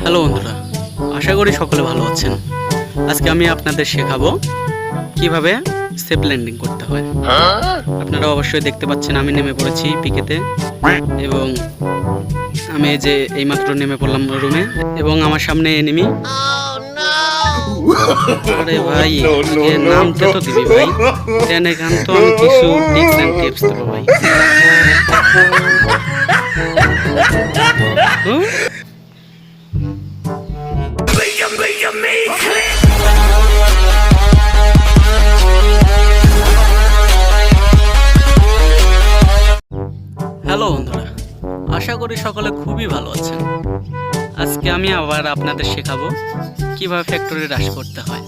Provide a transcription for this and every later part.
Hello বন্ধুরা, আশা করি সকলে ভালো আছেন। আজকে আমি আপনাদের শেখাবো কিভাবে সেফ ল্যান্ডিং করতে হয়। আপনারা অবশ্যই দেখতে পাচ্ছেন আমি নেমে পড়েছি পিকেতে, এবং আমি এই যে এইমাত্র নেমে পড়লাম রুমে, এবং আমার সামনে এনিমি। আরে ভাই, নামতে তো দিবি ভাই, এখান তো আমি কিছু টিপস অ্যান্ড টিপস দেবো ভাই। হ্যালো বন্ধুরা, আশা করি সকলে খুবই ভালো আছেন। আজকে আমি আবার আপনাদের শেখাবো কিভাবে ফ্যাক্টরি রাশ করতে হয়।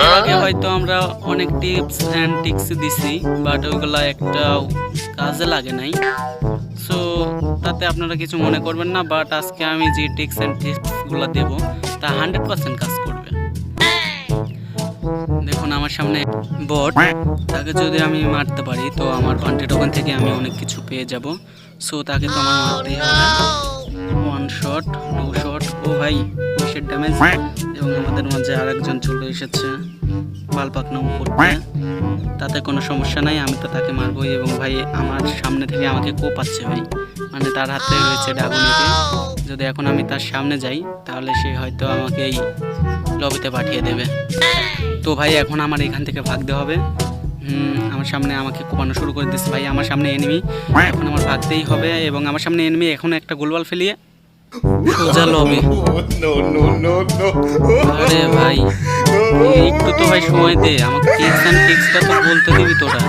এর আগে হয়তো আমরা অনেক টিপস অ্যান্ড ট্রিক্স দিছি, বাট ওইগুলো একটাও কাজে লাগে নাই। সো তাতে আপনারা কিছু মনে করবেন না, বাট আজকে আমি যে ট্রিক্স অ্যান্ড টিপসগুলো দেবো তা 100% কাজ করবে। দেখুন আমার সামনে বট, তাকে যদি আমি মারতে পারি তো আমার ভান্টি টোকেন থেকে আমি অনেক কিছু পেয়ে যাব। সো তাকে তো আমার মারতেই হবে। ওয়ান শট, নো শট, ও ভাই কিসের ড্যামেজ। এবং আমাদের মাঝে আরেকজন চলে এসেছে বালপাক নাম করতে, তাতে কোনো সমস্যা নাই, আমি তো তাকে মারবই। এবং ভাই আমার সামনে থেকে আমাকে কোপাচ্ছে ভাই, মানে তার হাতে রয়েছে ডাগুনিকে। যদি এখন আমি তার সামনে যাই তাহলে সে হয়তো আমাকে এই লবিতে পাঠিয়ে দেবে। তো ভাই এখন আমার এখান থেকে ভাগতে হবে। আমার সামনে আমাকে কোপানো শুরু করে দিচ্ছে ভাই, আমার সামনে এনিমি, এখন আমার ভাগতেই হবে। এবং আমার সামনে এনিমি, এখন একটা গোলওয়াল ফেলিয়ে সোজা লবি। আরে ভাই একটু তো ভাই সময় দে আমাকে, টিপস অ্যান্ড ট্রিক্সটা তো বলতে দিবি তোরা।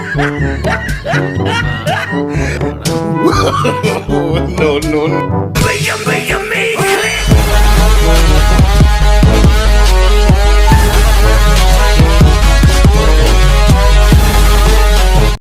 No.